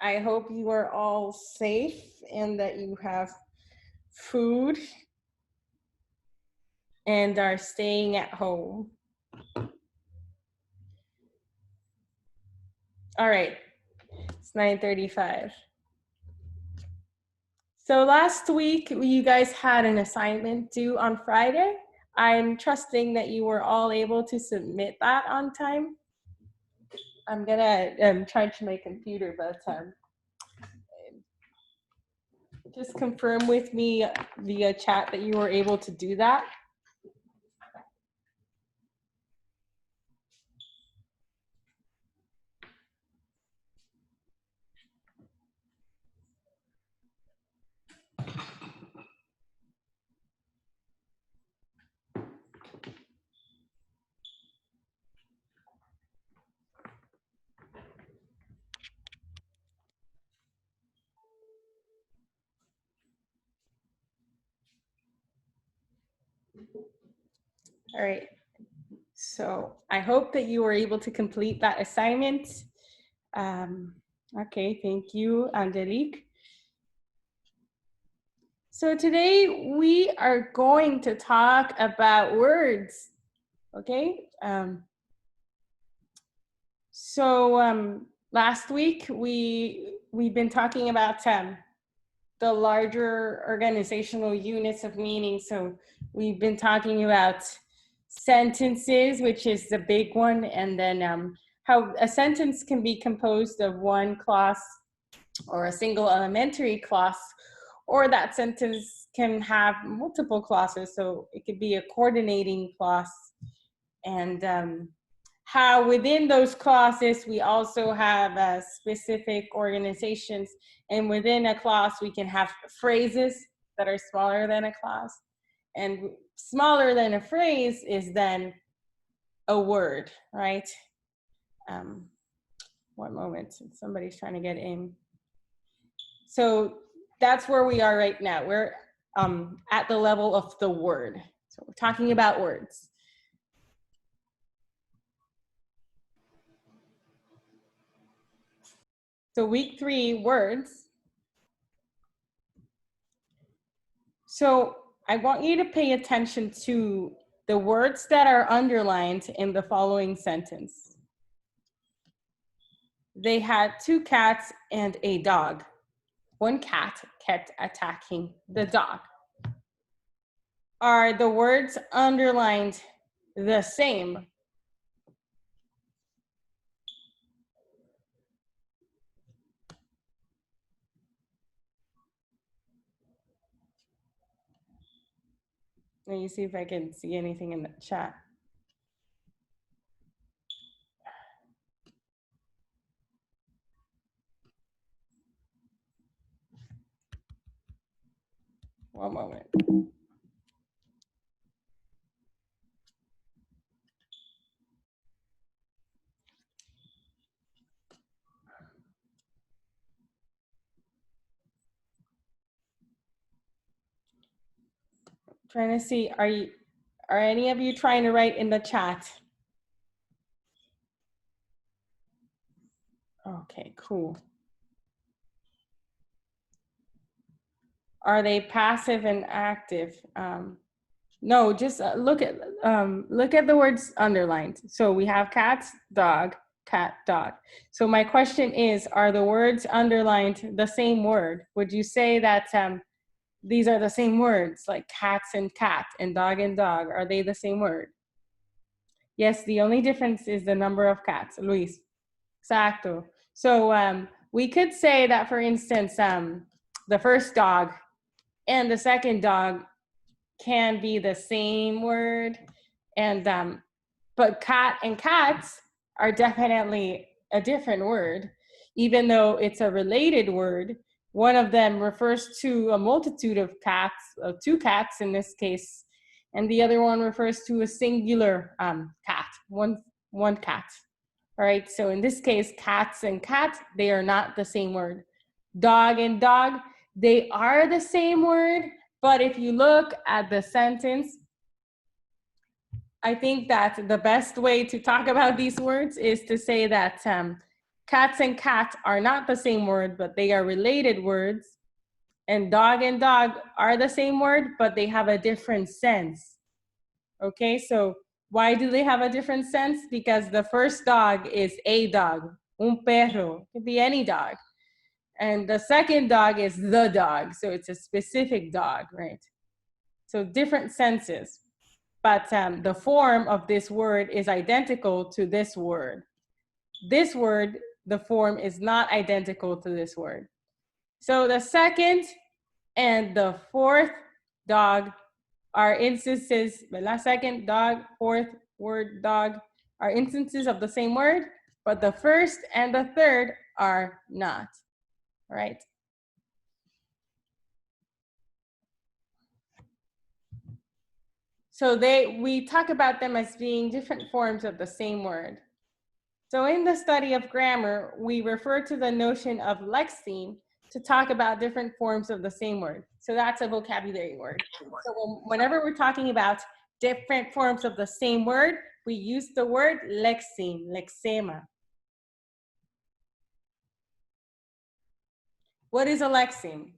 I hope you are all safe and that you have food and are staying at home. All right, it's 9:35. So last week, you guys had an assignment due on Friday. I'm trusting that you were all able to submit that on time. I'm gonna charge my computer, but just confirm with me via chat that you were able to do that. All right. So I hope that you were able to complete that assignment. Okay, thank you, Angelique. So today we are going to talk about words, okay? Last week we've been talking about the larger organizational units of meaning. So we've been talking about sentences, which is the big one, and then how a sentence can be composed of one clause or a single elementary clause, or that sentence can have multiple clauses. So it could be a coordinating clause, and how within those clauses we also have specific organizations, and within a clause we can have phrases that are smaller than a clause, and smaller than a phrase is then a word, right? One moment, somebody's trying to get in. So that's where we are right now. We're at the level of the word. So we're talking about words. So week 3, words. So I want you to pay attention to the words that are underlined in the following sentence. They had 2 cats and a dog. One cat kept attacking the dog. Are the words underlined the same? Let me see if I can see anything in the chat. One moment. Trying to see, are any of you trying to write in the chat? Okay, cool. Are they passive and active? No, just look at the words underlined. So we have cats, dog, cat, dog. So my question is, are the words underlined the same word? Would you say that these are the same words, like cats and cat and dog? Are they the same word? Yes, the only difference is the number of cats, Luis. Exacto. So we could say that, for instance, the first dog and the second dog can be the same word, and but cat and cats are definitely a different word, even though it's a related word. One of them refers to a multitude of cats, 2 cats in this case, and the other one refers to a singular cat, one cat. All right, so in this case, cats and cat, they are not the same word. Dog and dog, they are the same word, but if you look at the sentence, I think that the best way to talk about these words is to say that cats and cat are not the same word, but they are related words. And dog are the same word, but they have a different sense. Okay, so why do they have a different sense? Because the first dog is a dog, un perro, it could be any dog. And the second dog is the dog, so it's a specific dog, right? So different senses, but the form of this word is identical to this word. This word, the form is not identical to this word. So the second and the fourth dog are instances, the second dog, fourth word dog are instances of the same word, but the first and the third are not, right? So we talk about them as being different forms of the same word. So in the study of grammar, we refer to the notion of lexeme to talk about different forms of the same word. So that's a vocabulary word. So whenever we're talking about different forms of the same word, we use the word lexeme, lexema. What is a lexeme?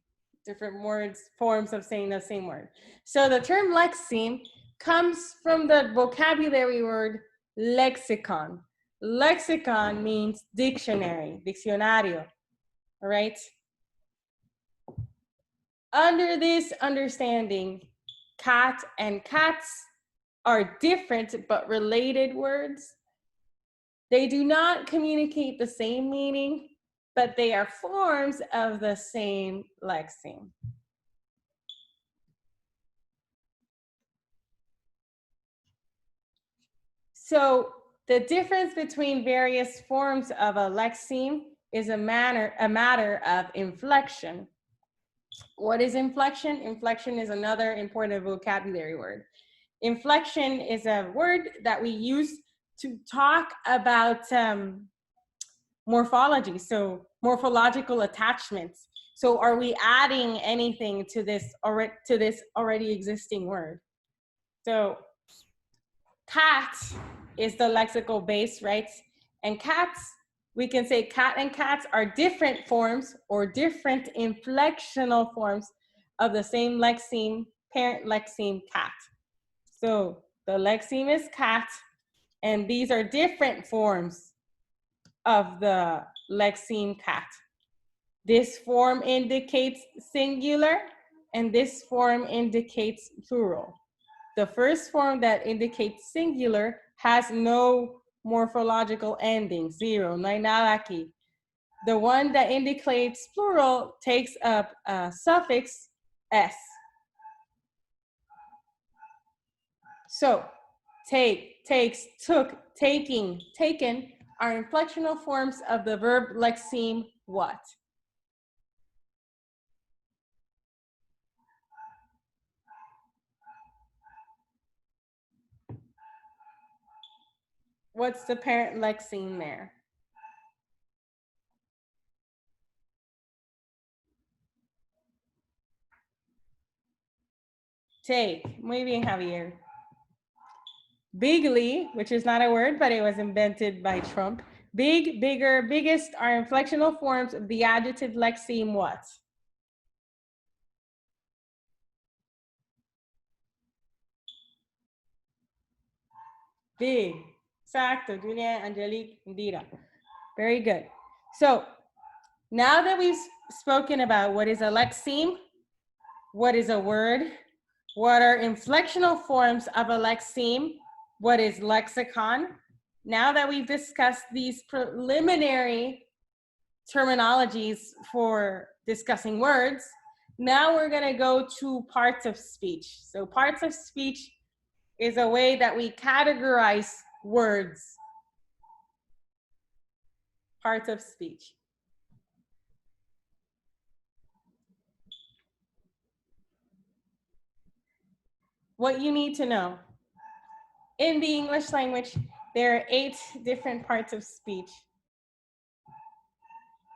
Different words, forms of saying the same word. So the term lexeme comes from the vocabulary word lexicon. Lexicon means dictionary, diccionario, all right? Under this understanding, cat and cats are different but related words. They do not communicate the same meaning, but they are forms of the same lexeme. So the difference between various forms of a lexeme is a matter of inflection. What is inflection? Inflection is another important vocabulary word. Inflection is a word that we use to talk about morphology, so morphological attachments. So are we adding anything to this already existing word? So cat is the lexical base, right? And cats, we can say cat and cats are different forms or different inflectional forms of the same lexeme, parent lexeme cat. So the lexeme is cat, and these are different forms of the lexeme cat. This form indicates singular, and this form indicates plural. The first form that indicates singular has no morphological ending, zero, no hay nada aquí. The one that indicates plural takes up a suffix s. So take, takes, took, taking, taken are inflectional forms of the verb lexeme what? What's the parent lexeme there? Take. Muy bien, Javier. Bigly, which is not a word, but it was invented by Trump. Big, bigger, biggest are inflectional forms of the adjective lexeme what? Big. Exacto, Julia, Angelique, Indira. Very good. So now that we've spoken about what is a lexeme, what is a word, what are inflectional forms of a lexeme, what is lexicon, now that we've discussed these preliminary terminologies for discussing words, now we're going to go to parts of speech. So parts of speech is a way that we categorize words. Parts of speech. What you need to know. In the English language, there are 8 different parts of speech.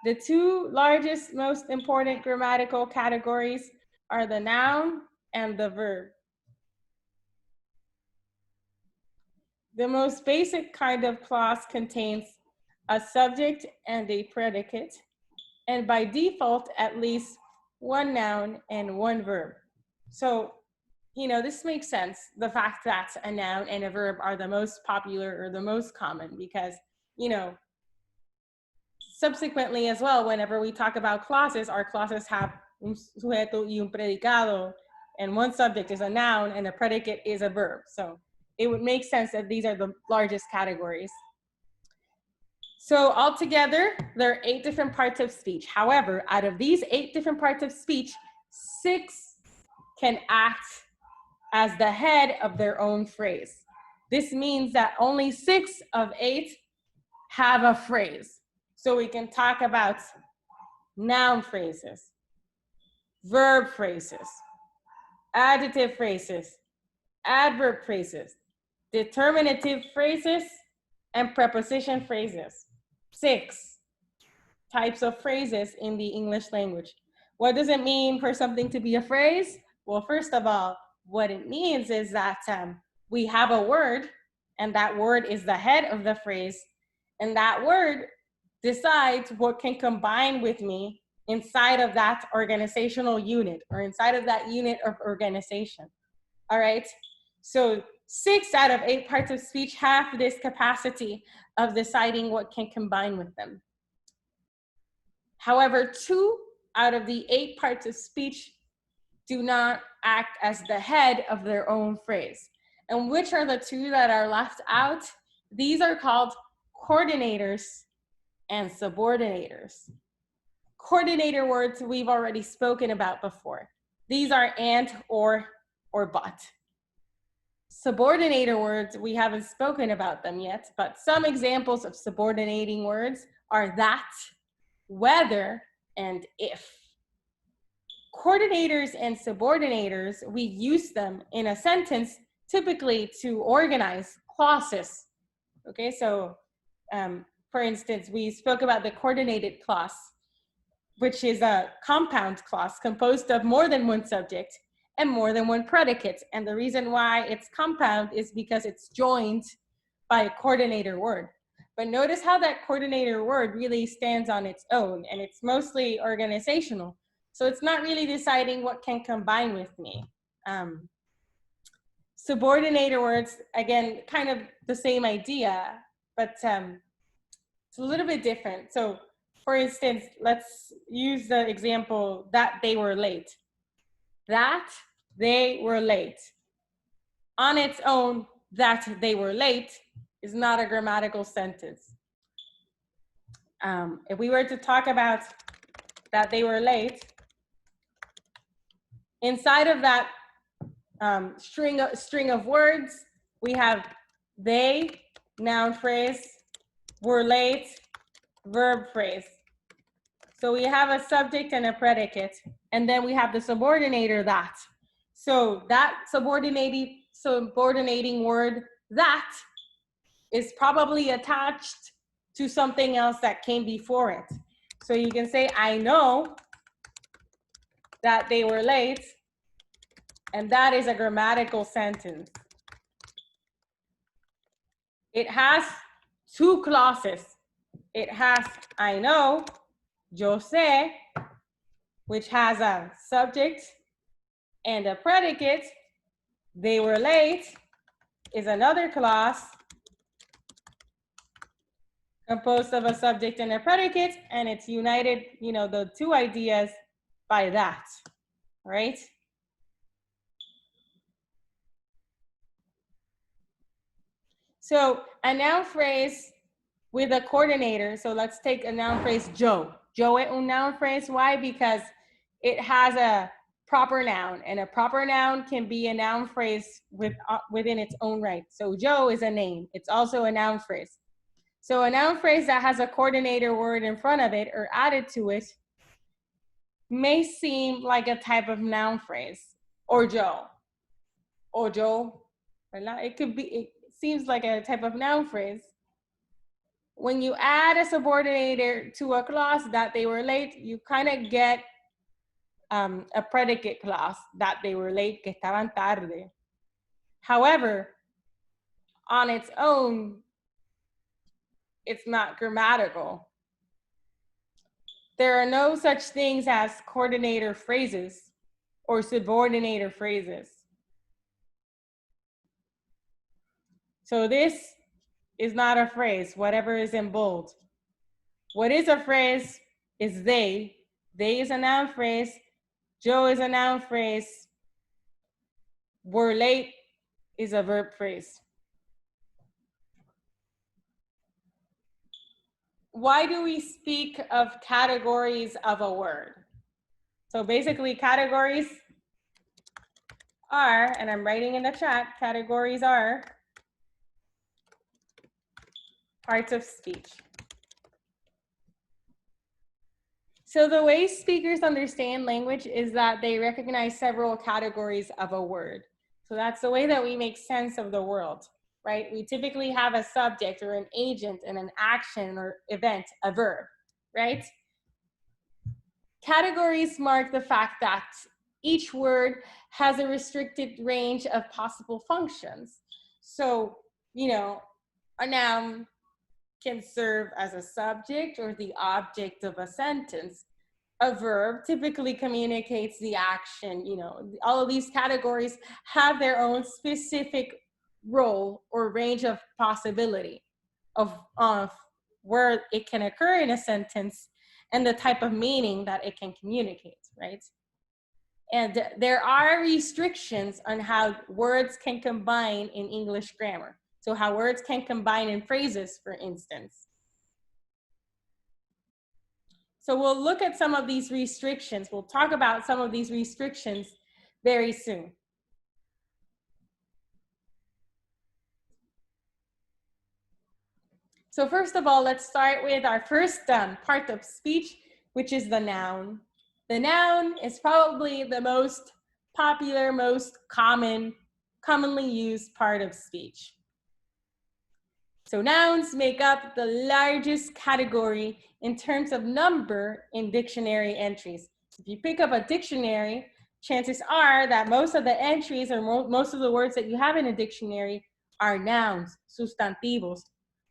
The 2 largest, most important grammatical categories are the noun and the verb. The most basic kind of clause contains a subject and a predicate, and by default, at least one noun and one verb. So, this makes sense. The fact that a noun and a verb are the most popular or the most common because, subsequently as well, whenever we talk about clauses, our clauses have un sujeto y un predicado, and one subject is a noun and a predicate is a verb. So it would make sense that these are the largest categories. So altogether, there are 8 different parts of speech. However, out of these 8 different parts of speech, 6 can act as the head of their own phrase. This means that only 6 of 8 have a phrase. So we can talk about noun phrases, verb phrases, adjective phrases, adverb phrases, determinative phrases, and preposition phrases. 6 types of phrases in the English language. What does it mean for something to be a phrase? Well, first of all, what it means is that we have a word, and that word is the head of the phrase, and that word decides what can combine with me inside of that organizational unit or inside of that unit of organization. All right? So 6 out of 8 parts of speech have this capacity of deciding what can combine with them. However, 2 out of the 8 parts of speech do not act as the head of their own phrase. And which are the 2 that are left out? These are called coordinators and subordinators. Coordinator words we've already spoken about before. These are and, or but. Subordinator words, we haven't spoken about them yet, but some examples of subordinating words are that, whether, and if. Coordinators and subordinators, we use them in a sentence typically to organize clauses. Okay, so for instance, we spoke about the coordinated clause, which is a compound clause composed of more than one subject and more than one predicate. And the reason why it's compound is because it's joined by a coordinator word. But notice how that coordinator word really stands on its own, and it's mostly organizational. So it's not really deciding what can combine with me. Subordinator words, again, kind of the same idea, but it's a little bit different. So for instance, let's use the example that they were late. That they were late. On its own, that they were late is not a grammatical sentence. If we were to talk about that they were late, inside of that string of words, we have they, noun phrase, were late, verb phrase. So we have a subject and a predicate, and then we have the subordinator that. So that subordinating word that is probably attached to something else that came before it. So you can say, I know that they were late, and that is a grammatical sentence. It has 2 clauses. It has I know, yo sé, which has a subject and a predicate. They were late is another clause composed of a subject and a predicate, and it's united, the 2 ideas by that, right? So a noun phrase with a coordinator. So let's take a noun phrase, Joe. Joe es un noun phrase. Why? Because it has a proper noun, and a proper noun can be a noun phrase within its own right. So Joe is a name. It's also a noun phrase. So a noun phrase that has a coordinator word in front of it or added to it may seem like a type of noun phrase, or Joe, or Joe. It seems like a type of noun phrase. When you add a subordinator to a clause that they were late, you kind of get a predicate clause that they were late, que estaban tarde. However, on its own, it's not grammatical. There are no such things as coordinator phrases or subordinator phrases. So this is not a phrase, whatever is in bold. What is a phrase is they. They is a noun phrase. Joe is a noun phrase. We're late is a verb phrase. Why do we speak of categories of a word? So basically categories are, and I'm writing in the chat, categories are parts of speech. So the way speakers understand language is that they recognize several categories of a word. So that's the way that we make sense of the world, right? We typically have a subject or an agent and an action or event, a verb, right? Categories mark the fact that each word has a restricted range of possible functions. So, you know, a noun can serve as a subject or the object of a sentence. A verb typically communicates the action. You know, all of these categories have their own specific role or range of possibility of where it can occur in a sentence and the type of meaning that it can communicate, right? And there are restrictions on how words can combine in English grammar. So how words can combine in phrases, for instance. So we'll look at some of these restrictions. We'll talk about some of these restrictions very soon. So first of all, let's start with our first part of speech, which is the noun. The noun is probably the most popular, most commonly used part of speech. So nouns make up the largest category in terms of number in dictionary entries. If you pick up a dictionary, chances are that most of the entries or most of the words that you have in a dictionary are nouns, sustantivos.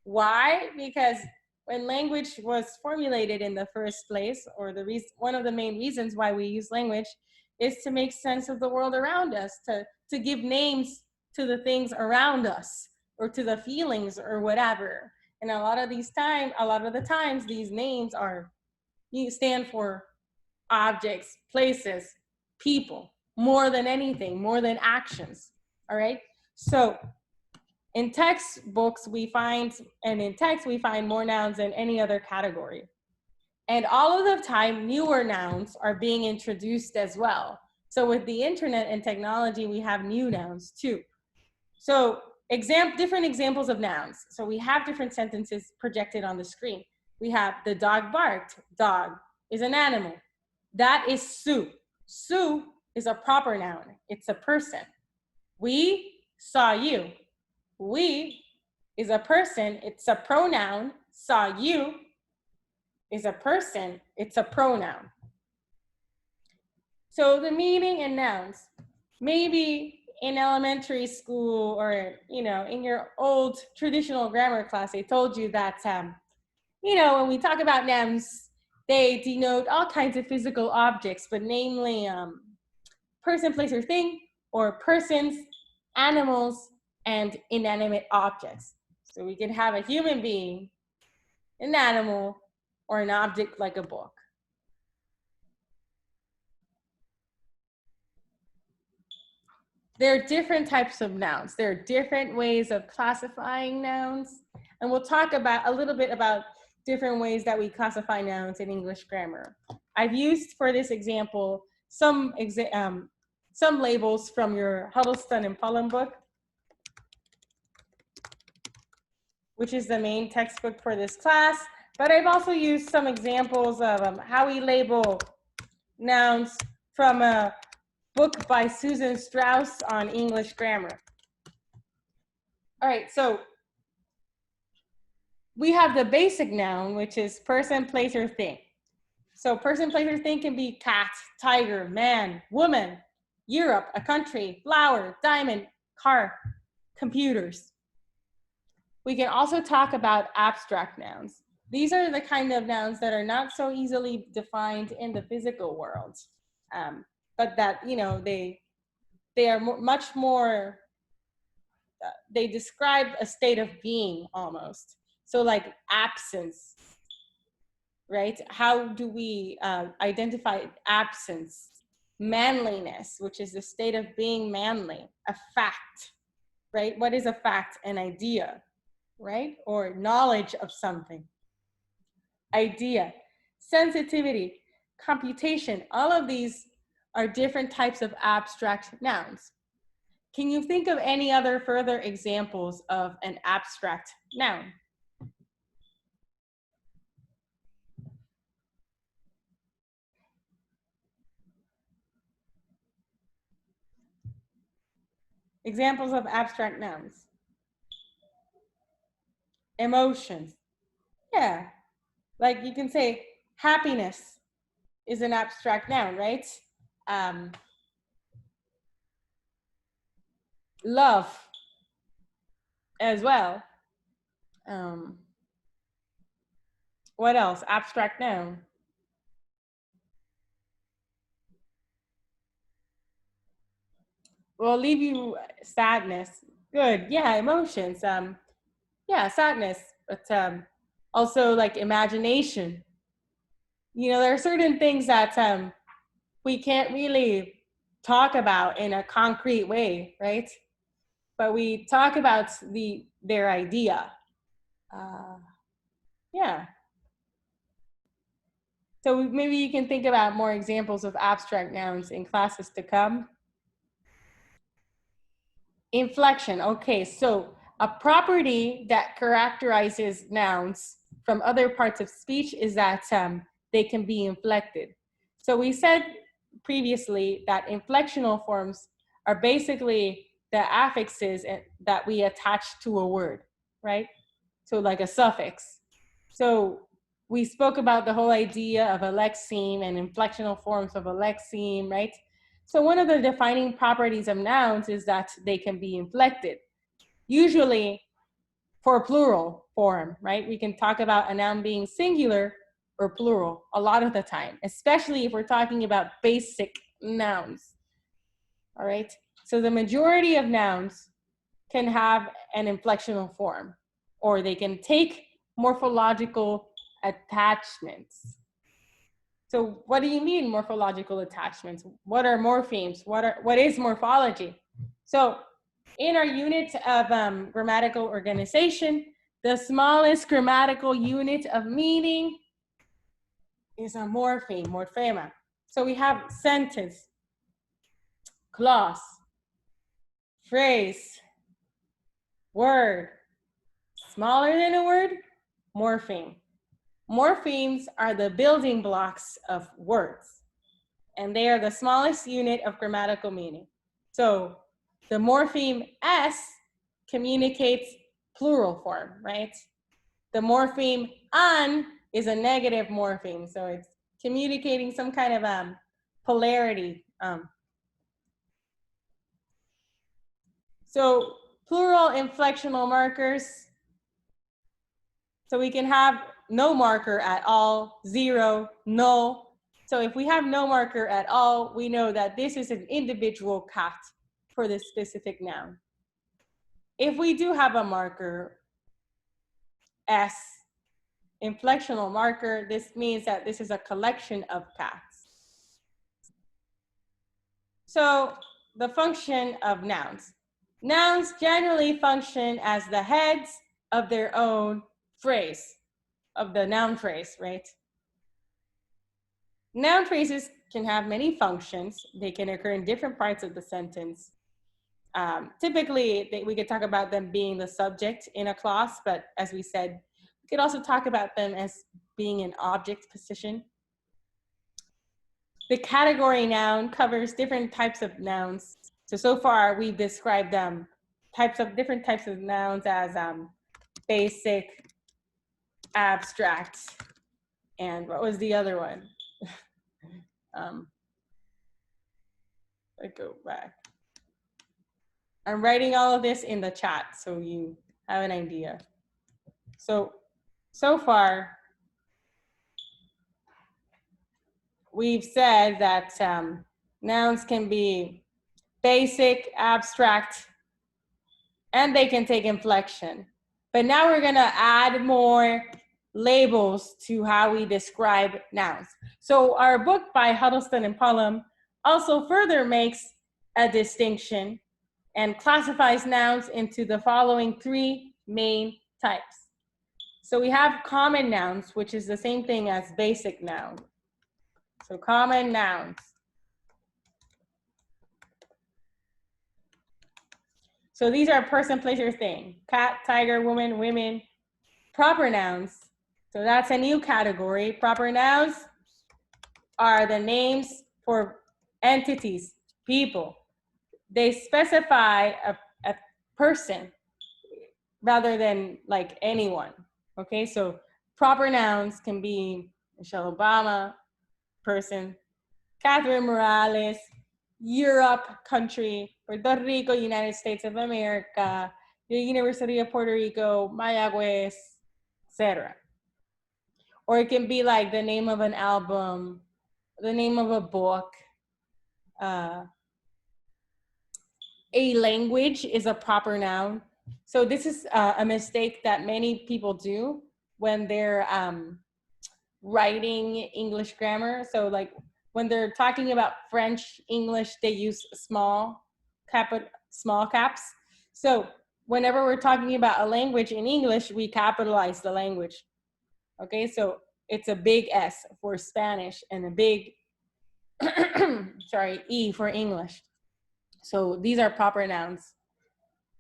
Why? Because when language was formulated in the first place, or one of the main reasons why we use language is to make sense of the world around us, to give names to the things around us or to the feelings or whatever. And a lot of the times, these names stand for objects, places, people, more than anything, more than actions, all right? So in textbooks, we find more nouns than any other category. And all of the time, newer nouns are being introduced as well. So with the internet and technology, we have new nouns too. So different examples of nouns. So we have different sentences projected on the screen. We have the dog barked. Dog is an animal. That is Sue. Sue is a proper noun. It's a person. We saw you. We is a person. It's a pronoun. Saw you is a person. It's a pronoun. So the meaning in nouns, maybe in elementary school or, in your old traditional grammar class, they told you that, when we talk about nouns, they denote all kinds of physical objects, but namely person, place, or thing, or persons, animals, and inanimate objects. So we can have a human being, an animal, or an object like a book. There are different types of nouns. There are different ways of classifying nouns. And we'll talk a little bit about different ways that we classify nouns in English grammar. I've used for this example some labels from your Huddleston and Pullum book, which is the main textbook for this class. But I've also used some examples of how we label nouns from a book by Susan Strauss on English grammar. All right, so we have the basic noun, which is person, place, or thing. So person, place, or thing can be cat, tiger, man, woman, Europe, a country, flower, diamond, car, computers. We can also talk about abstract nouns. These are the kind of nouns that are not so easily defined in the physical world, but that, you know, they are much more, they describe a state of being almost. So like absence, right? How do we identify absence? Manliness, which is the state of being manly. A fact, right? What is a fact? An idea, right? Or knowledge of something. Idea, sensitivity, computation, all of these are different types of abstract nouns. Can you think of any other further examples of an abstract noun? Examples of abstract nouns. Emotions. Yeah, like you can say happiness is an abstract noun, right? Um, love as well. Um, what else? Abstract noun. We'll leave you sadness. Good. Yeah, emotions. Yeah, sadness, but also like imagination. You know, there are certain things that we can't really talk about in a concrete way, right? But we talk about their idea. Uh, yeah. So maybe you can think about more examples of abstract nouns in classes to come. Inflection. Okay, so a property that characterizes nouns from other parts of speech is that they can be inflected. So we said previously that inflectional forms are basically the affixes that we attach to a word, right? So like a suffix. So we spoke about the whole idea of a lexeme and inflectional forms of a lexeme, right? So one of the defining properties of nouns is that they can be inflected, usually for plural form, right? We can talk about a noun being singular or plural a lot of the time, especially if we're talking about basic nouns, all right? So the majority of nouns can have an inflectional form, or they can take morphological attachments. So what do you mean morphological attachments? What are morphemes? What is morphology? So in our unit of grammatical organization, the smallest grammatical unit of meaning is a morpheme, morphema. So we have sentence, clause, phrase, word. Smaller than a word, morpheme. Morphemes are the building blocks of words, and they are the smallest unit of grammatical meaning. So the morpheme S communicates plural form, right? The morpheme an is a negative morpheme, so it's communicating some kind of polarity. So plural inflectional markers. So we can have no marker at all, zero, null. So if we have no marker at all, we know that this is an individual cat for this specific noun. If we do have a marker, S, inflectional marker, this means that this is a collection of cats. So the function of nouns. Nouns generally function as the heads of their own phrase, of the noun phrase, right? Noun phrases can have many functions. They can occur in different parts of the sentence. Typically, we could talk about them being the subject in a clause, but as we said, we could also talk about them as being an object position. The category noun covers different types of nouns. So far we've described different types of nouns as basic, abstract, and what was the other one? I go back. I'm writing all of this in the chat so you have an idea. So far, we've said that nouns can be basic, abstract, and they can take inflection. But now we're gonna add more labels to how we describe nouns. So our book by Huddleston and Pullum also further makes a distinction and classifies nouns into the following three main types. So we have common nouns, which is the same thing as basic noun. So common nouns. So these are person, place, or thing. Cat, tiger, woman, women. Proper nouns. So that's a new category. Proper nouns are the names for entities, people. They specify a person rather than like anyone. Okay, so proper nouns can be Michelle Obama, person, Katherine Morales, Europe, country, Puerto Rico, United States of America, the University of Puerto Rico, Mayagüez, etc. Or it can be like the name of an album, the name of a book. A language is a proper noun. So this is a mistake that many people do when they're writing English grammar. So like when they're talking about French English, they use small caps. So whenever we're talking about a language in English, we capitalize the language. Okay, so it's a big S for Spanish and a big, sorry, E for English. So these are proper nouns.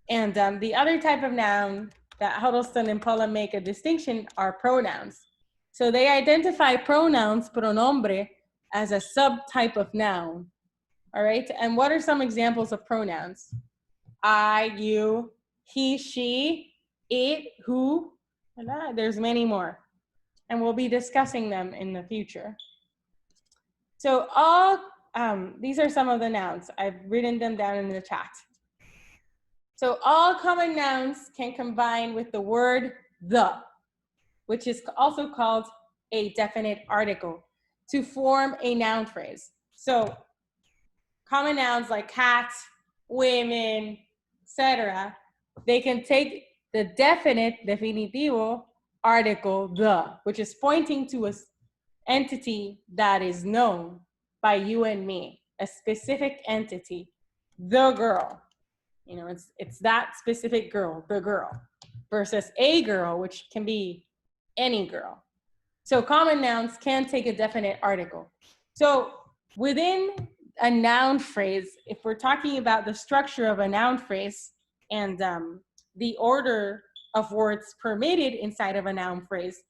And the other type of noun that Huddleston and Pullum make a distinction are pronouns. So they identify pronouns, pronombre, as a subtype of noun. All right, and what are some examples of pronouns? I, you, he, she, it, who, and there's many more. And we'll be discussing them in the future. So these are some of the nouns. I've written them down in the chat. So all common nouns can combine with the word the, which is also called a definite article, to form a noun phrase. So common nouns like cat, women, etc., they can take the definite, definitivo, article the, which is pointing to an entity that is known by you and me, a specific entity, the girl. You know, it's that specific girl, the girl, versus a girl, which can be any girl. So common nouns can take a definite article. So within a noun phrase, if we're talking about the structure of a noun phrase and the order of words permitted inside of a noun phrase,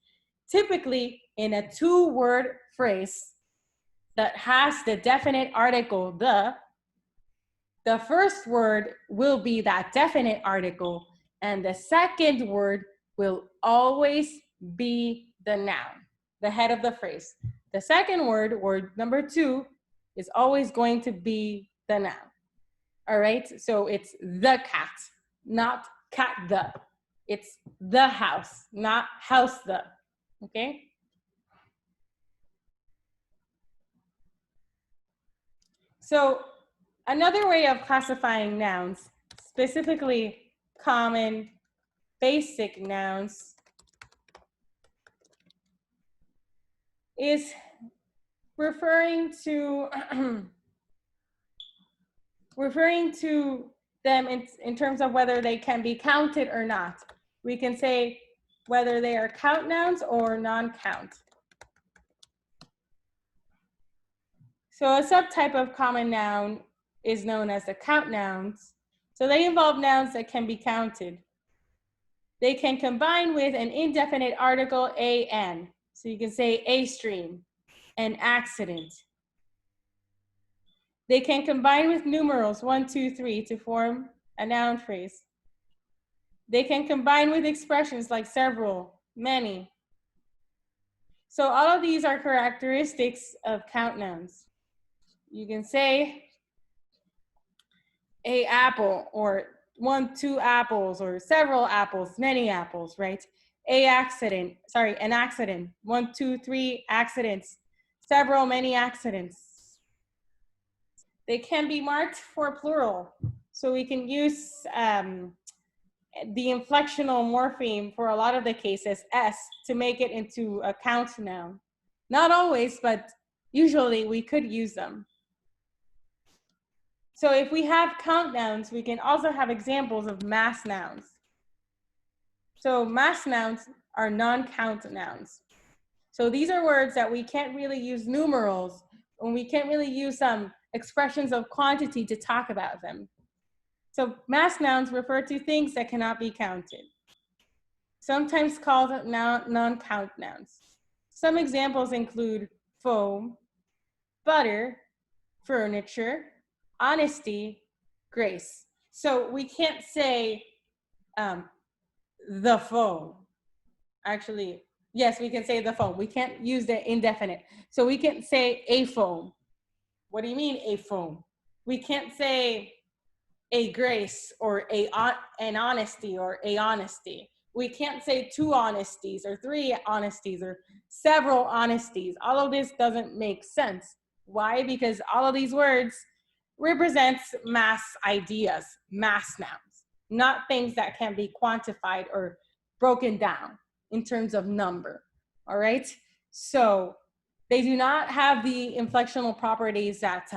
typically in a two-word phrase that has the definite article the first word will be that definite article, and the second word will always be the noun, the head of the phrase. The second word, word number two, is always going to be the noun. All right, so it's the cat, not cat the. It's the house, not house the, okay? So another way of classifying nouns, specifically common, basic nouns, is referring to them in terms of whether they can be counted or not. We can say whether they are count nouns or non-count. So a subtype of common noun is known as the count nouns. So they involve nouns that can be counted. They can combine with an indefinite article, an. So you can say a stream, an accident. They can combine with numerals 1, 2, 3 to form a noun phrase. They can combine with expressions like several, many. So all of these are characteristics of count nouns. You can say a apple, or 1, 2 apples, or several apples, many apples, right? an accident, 1, 2, 3 accidents, several, many accidents. They can be marked for plural. So we can use the inflectional morpheme for a lot of the cases, S, to make it into a count noun. Not always, but usually we could use them. So if we have count nouns, we can also have examples of mass nouns. So mass nouns are non-count nouns. So these are words that we can't really use numerals, and we can't really use some expressions of quantity to talk about them. So mass nouns refer to things that cannot be counted, sometimes called non-count nouns. Some examples include foam, butter, furniture, honesty, grace. So we can't say the foam. Actually, yes, we can say the foam. We can't use the indefinite. So we can say a foam. What do you mean a foam? We can't say a grace or an honesty or a honesty. We can't say 2 honesties or 3 honesties or several honesties. All of this doesn't make sense. Why? Because all of these words represents mass ideas, mass nouns, not things that can be quantified or broken down in terms of number. All right. So they do not have the inflectional properties that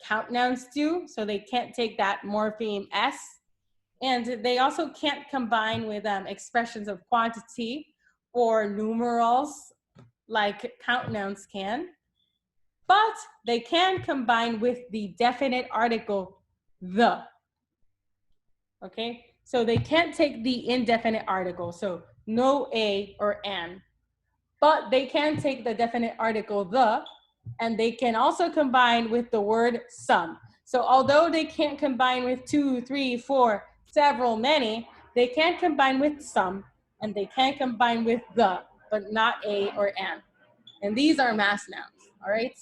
count nouns do. So they can't take that morpheme S. And they also can't combine with expressions of quantity or numerals like count nouns can. But they can combine with the definite article the. Okay, so they can't take the indefinite article, so no a or an, but they can take the definite article the, and they can also combine with the word some. So although they can't combine with 2, 3, 4, several, many, they can combine with some, and they can combine with the, but not a or an. And these are mass nouns, all right?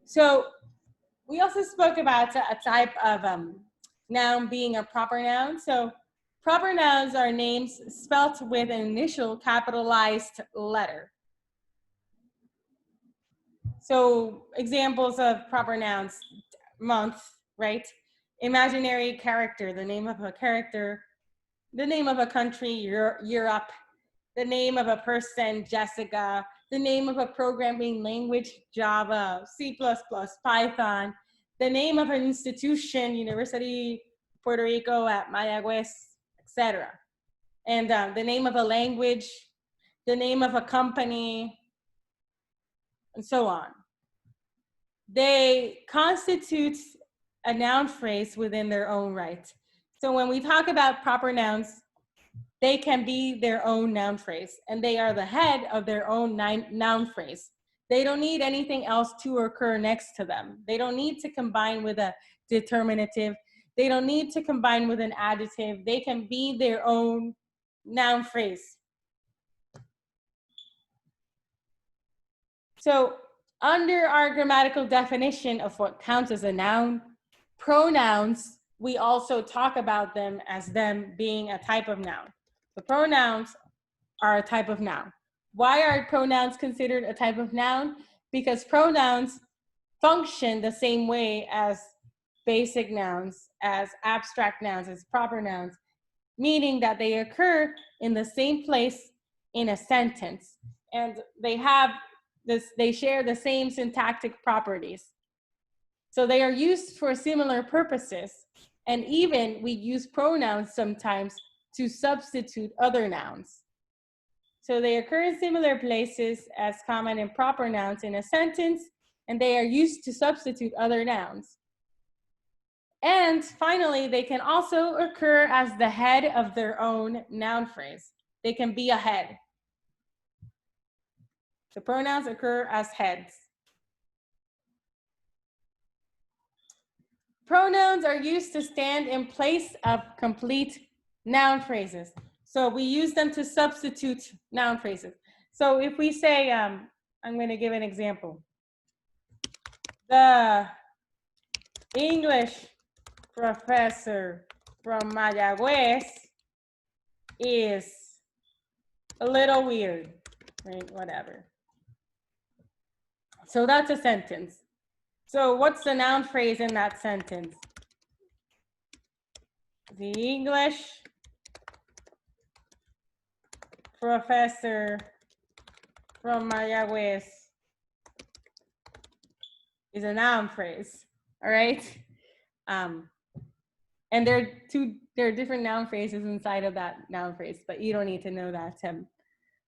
So we also spoke about a type of noun being a proper noun. So proper nouns are names spelt with an initial capitalized letter. So examples of proper nouns: month, right? Imaginary character, the name of a character, the name of a country, Europe, the name of a person, Jessica, the name of a programming language, Java, C++, Python, the name of an institution, University Puerto Rico at Mayagüez, etc. And the name of a language, the name of a company, and so on. They constitute a noun phrase within their own right. So when we talk about proper nouns, they can be their own noun phrase, and they are the head of their own noun phrase. They don't need anything else to occur next to them. They don't need to combine with a determinative. They don't need to combine with an adjective. They can be their own noun phrase. So under our grammatical definition of what counts as a noun, pronouns, we also talk about them as them being a type of noun. The pronouns are a type of noun. Why are pronouns considered a type of noun? Because pronouns function the same way as basic nouns, as abstract nouns, as proper nouns, meaning that they occur in the same place in a sentence, and they share the same syntactic properties. So they are used for similar purposes, and even we use pronouns sometimes to substitute other nouns. So they occur in similar places as common and proper nouns in a sentence, and they are used to substitute other nouns. And finally, they can also occur as the head of their own noun phrase. They can be a head. The pronouns occur as heads. Pronouns are used to stand in place of complete noun phrases. So we use them to substitute noun phrases. So if we say, I'm going to give an example. The English professor from Mayagüez is a little weird, right? Whatever. So that's a sentence. So what's the noun phrase in that sentence? The English professor from Mayagüez is a noun phrase, all right? And there are different noun phrases inside of that noun phrase, but you don't need to know that, Tim.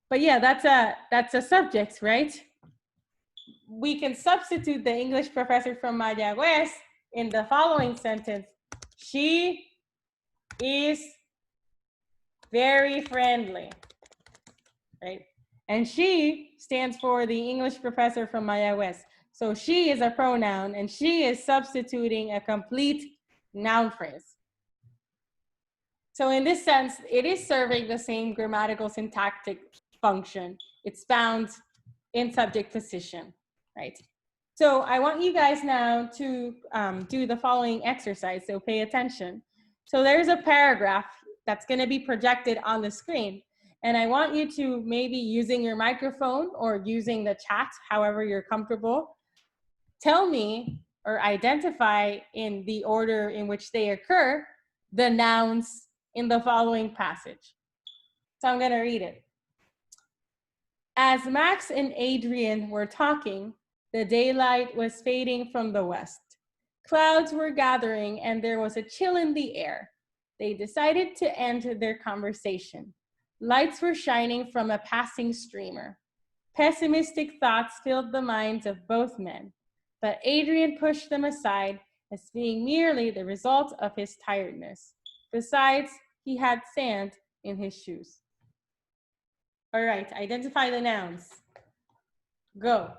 But yeah, that's a subject, right? We can substitute the English professor from Mayagüez in the following sentence. She is very friendly, right? And she stands for the English professor from Mayagüez. So she is a pronoun and she is substituting a complete noun phrase. So in this sense, it is serving the same grammatical syntactic function. It's found in subject position, right? So I want you guys now to do the following exercise, so pay attention. So there's a paragraph that's gonna be projected on the screen, and I want you to, maybe using your microphone or using the chat, however you're comfortable, tell me or identify in the order in which they occur the nouns in the following passage. So I'm gonna read it. As Max and Adrian were talking, the daylight was fading from the west. Clouds were gathering and there was a chill in the air. They decided to end their conversation. Lights were shining from a passing streamer. Pessimistic thoughts filled the minds of both men, but Adrian pushed them aside as being merely the result of his tiredness. Besides, he had sand in his shoes. All right, identify the nouns. Go.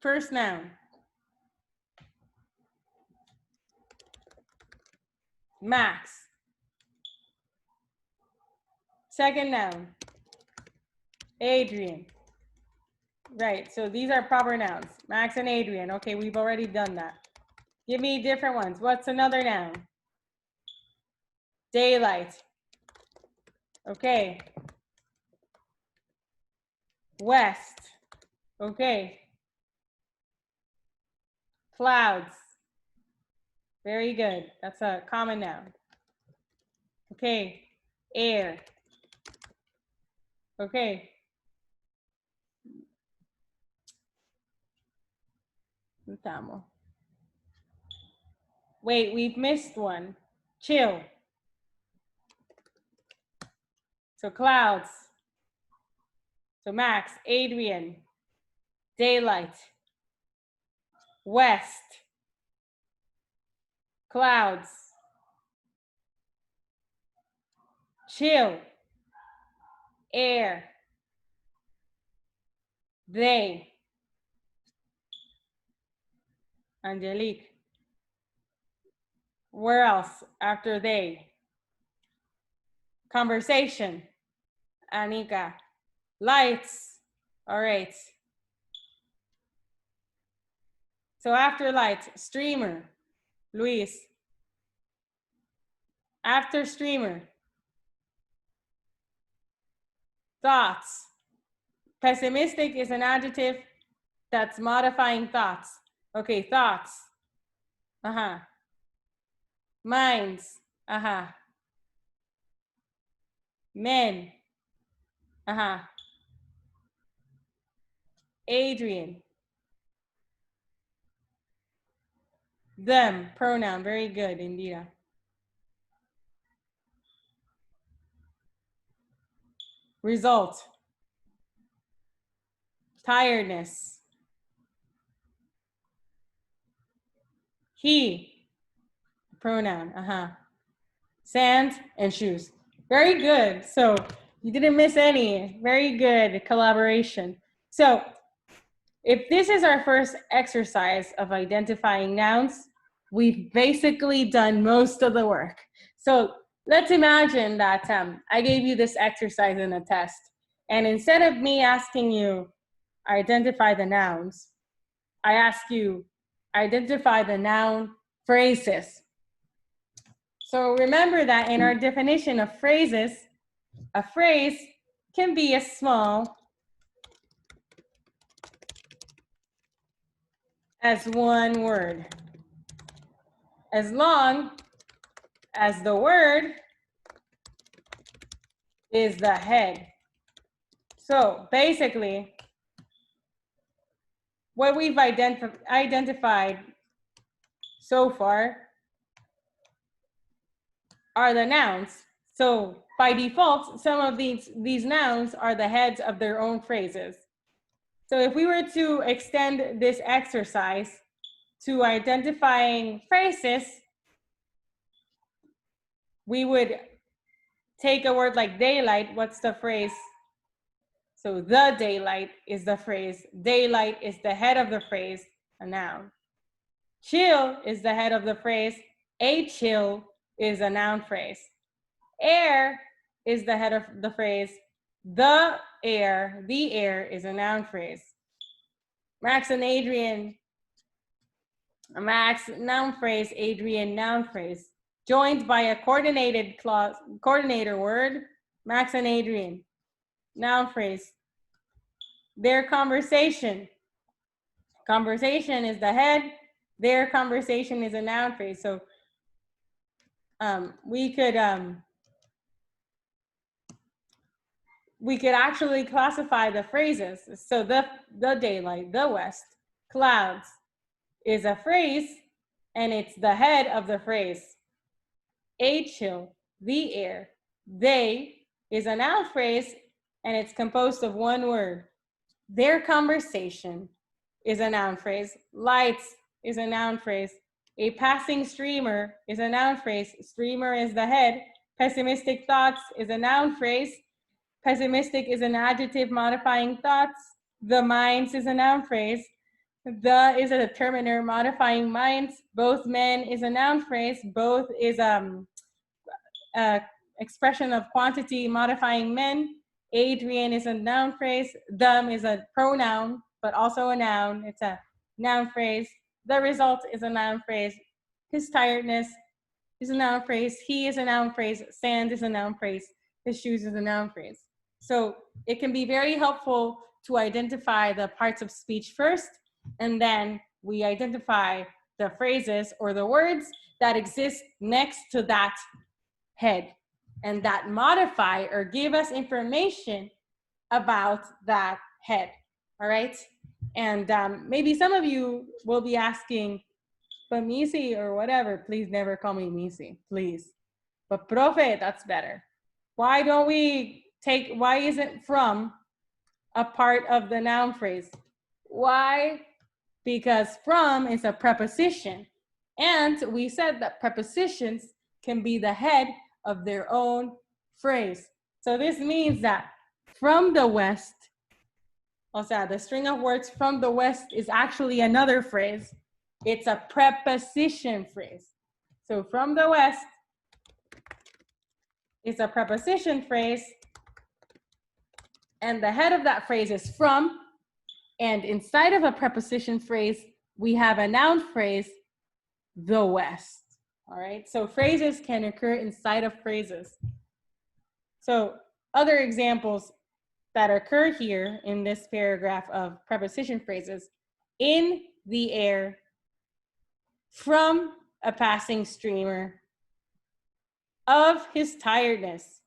First noun. Max. Second noun. Adrian. Right, so these are proper nouns. Max and Adrian. Okay, we've already done that. Give me different ones. What's another noun? Daylight. Okay. West. Okay. Clouds. Very good. That's a common noun. Okay. Air. Okay. Wait, we've missed one. Chill. So clouds. So Max, Adrian, daylight, west, clouds, chill, air, they, Angelique. Where else after they? Conversation, Anika. Lights, all right. So after lights, streamer, Luis. After streamer, thoughts. Pessimistic is an adjective that's modifying thoughts. Okay, thoughts. Minds. Men. Adrian. Them, pronoun, very good, Indira. Result. Tiredness. He, pronoun, sand and shoes. Very good. So you didn't miss any. Very good collaboration. So if this is our first exercise of identifying nouns, we've basically done most of the work. So let's imagine that I gave you this exercise in a test, and instead of me asking you, identify the nouns, I ask you, identify the noun phrases. So remember that in our definition of phrases, a phrase can be as small as one word, as long as the word is the head. So basically, what we've identified so far are the nouns. So by default, some of these nouns are the heads of their own phrases. So if we were to extend this exercise to identifying phrases, we would take a word like daylight. What's the phrase? So the daylight is the phrase. Daylight is the head of the phrase, a noun. Chill is the head of the phrase. A chill is a noun phrase. Air is the head of the phrase. The air is a noun phrase. Max and Adrian, Max, noun phrase, Adrian, noun phrase. Joined by a coordinated clause, coordinator word, Max and Adrian, noun phrase. Their conversation. Conversation is the head. Their conversation is a noun phrase. So we could actually classify the phrases. So the daylight, the west, clouds is a phrase, and it's the head of the phrase. A chill, the air, they is a noun phrase, and it's composed of one word. Their conversation is a noun phrase. Lights is a noun phrase. A passing streamer is a noun phrase. Streamer is the head. Pessimistic thoughts is a noun phrase. Pessimistic is an adjective modifying thoughts. The minds is a noun phrase. The is a determiner modifying minds. Both men is a noun phrase. Both is expression of quantity modifying men. Adrian is a noun phrase. Them is a pronoun, but also a noun. It's a noun phrase. The result is a noun phrase. His tiredness is a noun phrase. He is a noun phrase. Sand is a noun phrase. His shoes is a noun phrase. So it can be very helpful to identify the parts of speech first, and then we identify the phrases or the words that exist next to that head and that modify or give us information about that head. All right. And maybe some of you will be asking, but Misi or whatever, please never call me Misi, please. But profe, that's better. Why don't we why isn't from a part of the noun phrase? Why? Because from is a preposition. And we said that prepositions can be the head of their own phrase. So this means that from the west, o sea, the string of words from the west is actually another phrase. It's a preposition phrase. So from the west is a preposition phrase, and the head of that phrase is from, and inside of a preposition phrase, we have a noun phrase, the west. All right, so phrases can occur inside of phrases. So other examples that occur here in this paragraph of preposition phrases: in the air, from a passing streamer, of his tiredness,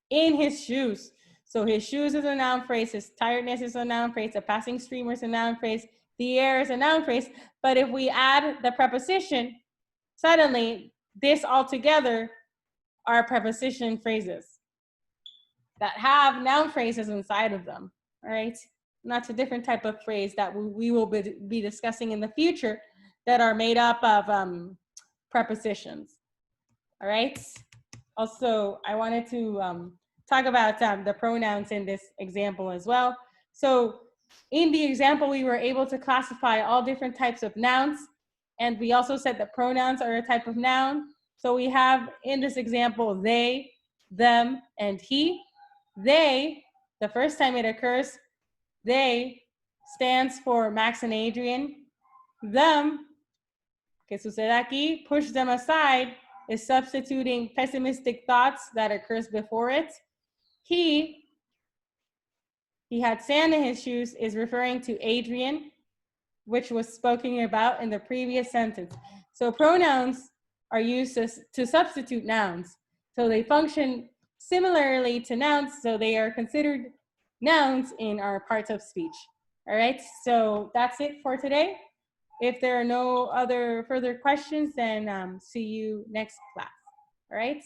in his shoes. So his shoes is a noun phrase, his tiredness is a noun phrase, a passing streamer is a noun phrase, the air is a noun phrase. But if we add the preposition, suddenly this all together are preposition phrases that have noun phrases inside of them. All right, and that's a different type of phrase that we will be discussing in the future that are made up of prepositions. All right. Also, I wanted to talk about the pronouns in this example as well. So in the example, we were able to classify all different types of nouns. And we also said that pronouns are a type of noun. So we have in this example, they, them, and he. They, the first time it occurs, they stands for Max and Adrian. Them, que sucede aquí, push them aside, is substituting pessimistic thoughts that occurs before it. He had sand in his shoes is referring to Adrian, which was spoken about in the previous sentence. So pronouns are used to substitute nouns. So they function similarly to nouns, so they are considered nouns in our parts of speech. All right, so that's it for today. If there are no other further questions, then see you next class. All right.